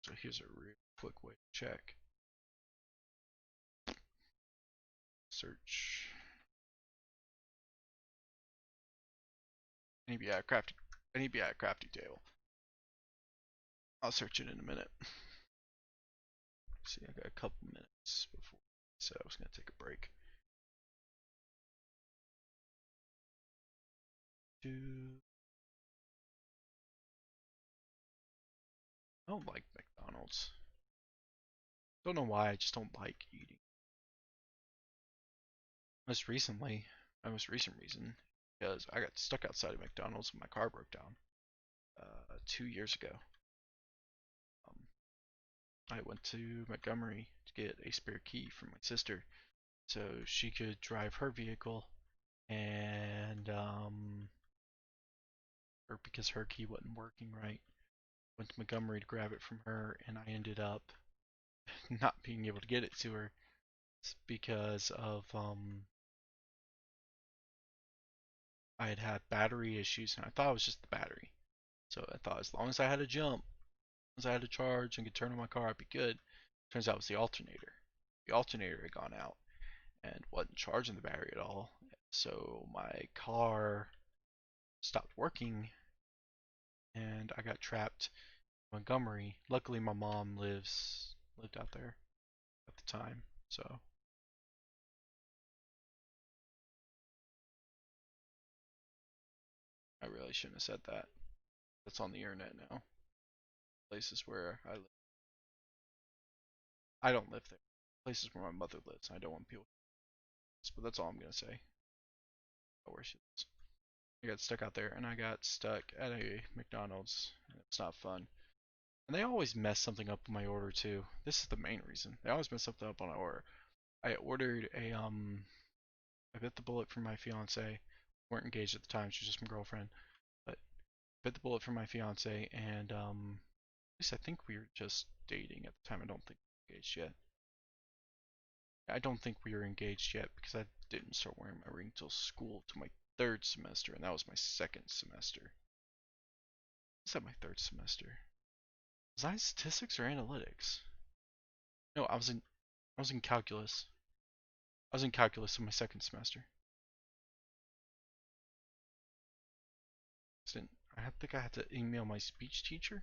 So here's a real quick way to check. Search. I need to be at a crafting table. I'll search it in a minute. See, I got a couple minutes before I said I was gonna take a break. I don't like McDonald's. Don't know why, I just don't like eating. Most recently, my most recent reason, because I got stuck outside of McDonald's when my car broke down 2 years ago. I went to Montgomery to get a spare key from my sister so she could drive her vehicle, and or because her key wasn't working right. Went to Montgomery to grab it from her, and I ended up not being able to get it to her because of I had had battery issues, and I thought it was just the battery. So I thought as long as I had a jump, as I had a charge and could turn on my car, I'd be good. Turns out it was the alternator. The alternator had gone out and wasn't charging the battery at all. So my car stopped working, and I got trapped in Montgomery. Luckily, my mom lived out there at the time, so I really shouldn't have said that. That's on the internet now. Places where I live. I don't live there. Places where my mother lives. I don't want people. But that's all I'm gonna say. About where she lives. I got stuck out there, and I got stuck at a McDonald's, and it's not fun. And they always mess something up in my order too. This is the main reason. They always mess something up on my order. I ordered a I bit the bullet for my fiance. We weren't engaged at the time, she was just my girlfriend. But bit the bullet for my fiance, and at least I think we were just dating at the time. I don't think we were engaged yet. I don't think we were engaged yet because I didn't start wearing my ring till school, till my third semester, and that was my second semester. Is that my third semester? Was I in statistics or analytics? No, I was in calculus. I was in calculus in my second semester. I think I had to email my speech teacher.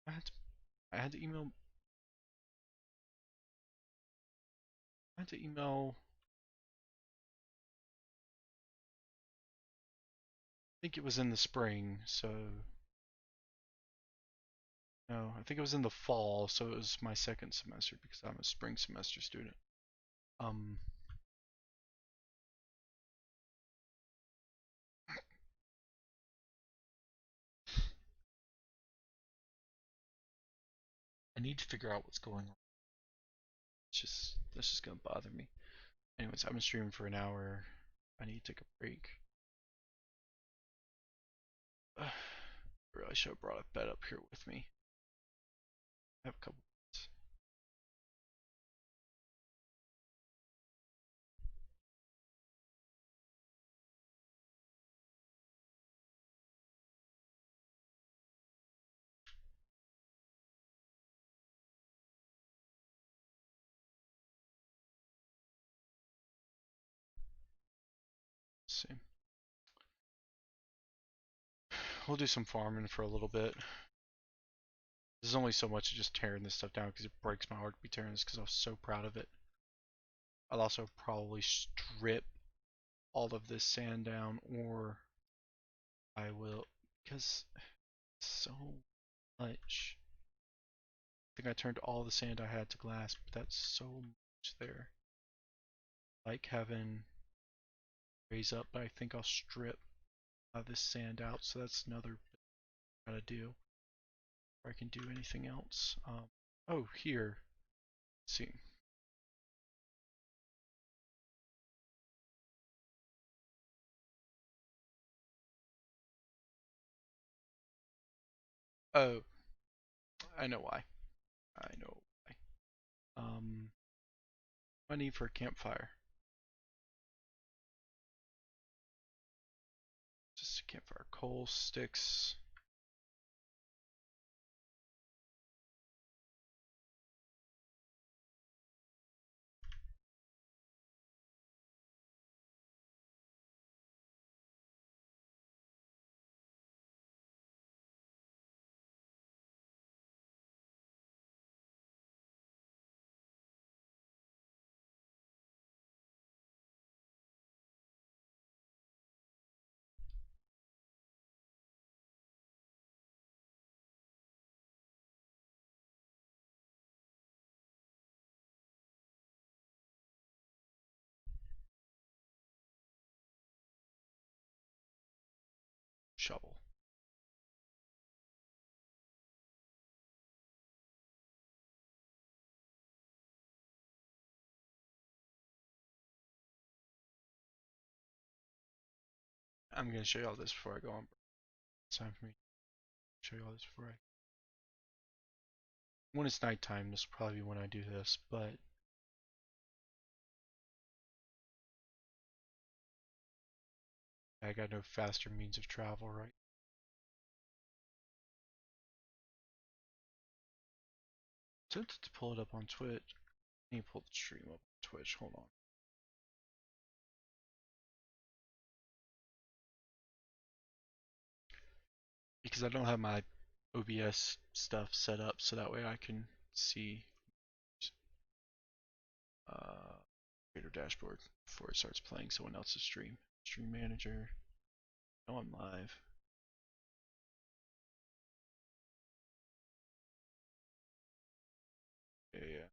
I had to, I had to email. I had to email. I think it was in the spring, so no, I think it was in the fall, so it was my second semester because I'm a spring semester student. Um, I need to figure out what's going on. That's just gonna bother me. Anyways, I've been streaming for an hour. I need to take a break. Really should have brought a bed up here with me. I have a couple beds. Let's see. We'll do some farming for a little bit. There's only so much of just tearing this stuff down because it breaks my heart to be tearing this because I was so proud of it. I'll also probably strip all of this sand down, or I will, because so much. I think I turned all the sand I had to glass, but that's so much there. Like having raise up, but I think I'll strip this sand out, so that's another I gotta do. Or I can do anything else. Oh, here. Let's see. Oh, I know why. I know why. Money for campfire. Just a campfire. Coal, sticks. Shovel. I'm gonna show you all this before I go on. It's time for me to show you all this before I. When it's nighttime, this will probably be when I do this, but I got no faster means of travel, right? Tempted to pull it up on Twitch. Let me pull the stream up on Twitch. Hold on. Because I don't have my OBS stuff set up, so that way I can see creator dashboard before it starts playing someone else's stream. Stream manager. Oh, I'm live. Yeah.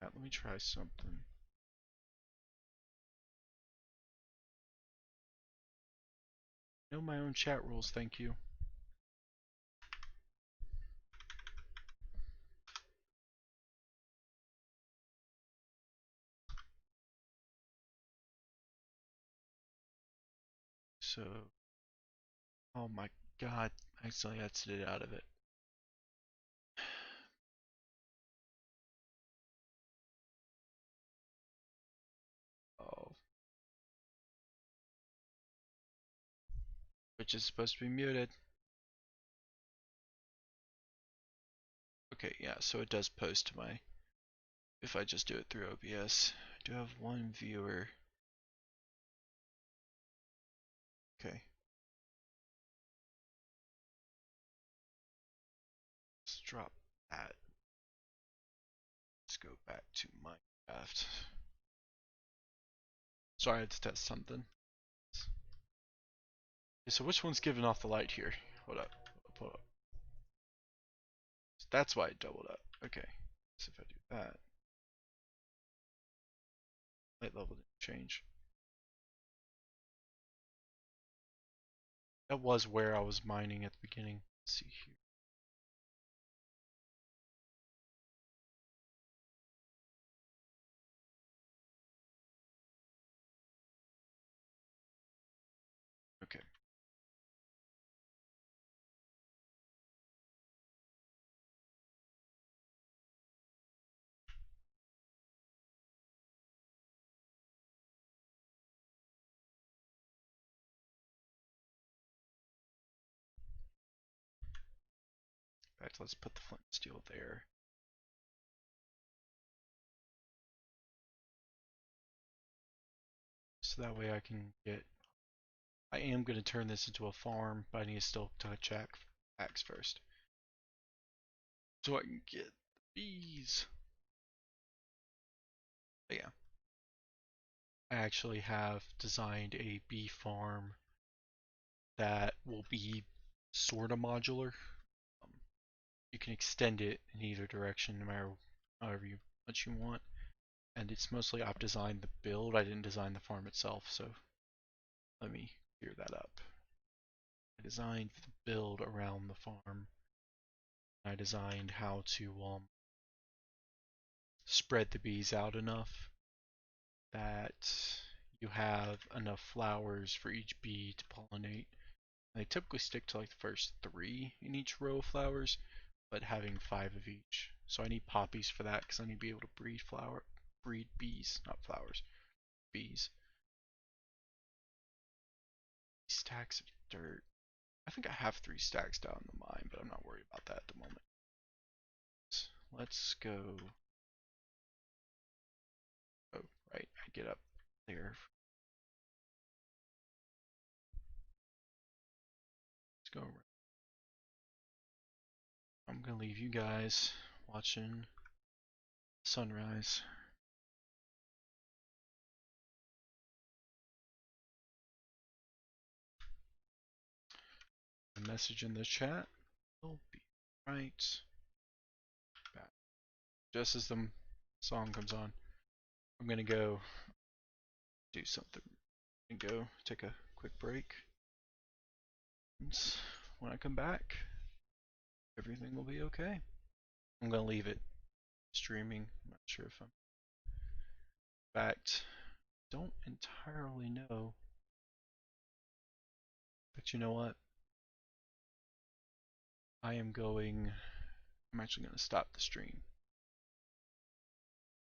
Let me try something. Know my own chat rules, thank you. So, oh my god, I accidentally exited out of it. Oh. Which is supposed to be muted. Okay, yeah, so it does post to my, if I just do it through OBS, it do have one viewer. Okay. Let's drop that. Let's go back to Minecraft. Sorry, I had to test something. Okay, so which one's giving off the light here? Hold up. Hold up. So that's why it doubled up. Okay. So if I do that, light level didn't change. That was where I was mining at the beginning. Let's see here. Okay. In fact, let's put the flint and steel there. So that way I can get... I am going to turn this into a farm, but I need to still touch axe first. So I can get the bees. But yeah. I actually have designed a bee farm that will be sort of modular. You can extend it in either direction, no matter however much you want. And it's mostly I've designed the build. I didn't design the farm itself, so let me clear that up. I designed the build around the farm. I designed how to spread the bees out enough that you have enough flowers for each bee to pollinate. And they typically stick to like the first 3 in each row of flowers, but having 5 of each. So I need poppies for that because I need to be able to breed bees, not flowers, bees. Stacks of dirt. I think I have 3 stacks down in the mine, but I'm not worried about that at the moment. Let's go. Oh, right, I get up there. Let's go. I'm gonna leave you guys watching sunrise. A message in the chat will be right back. Just as the song comes on, I'm gonna go do something and go take a quick break. And when I come back, everything will be okay. I'm gonna leave it streaming. I'm not sure if I'm. In fact, don't entirely know. But you know what? I'm actually gonna stop the stream.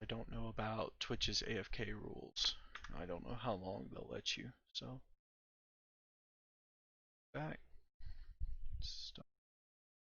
I don't know about Twitch's AFK rules. I don't know how long they'll let you, so back. Stop.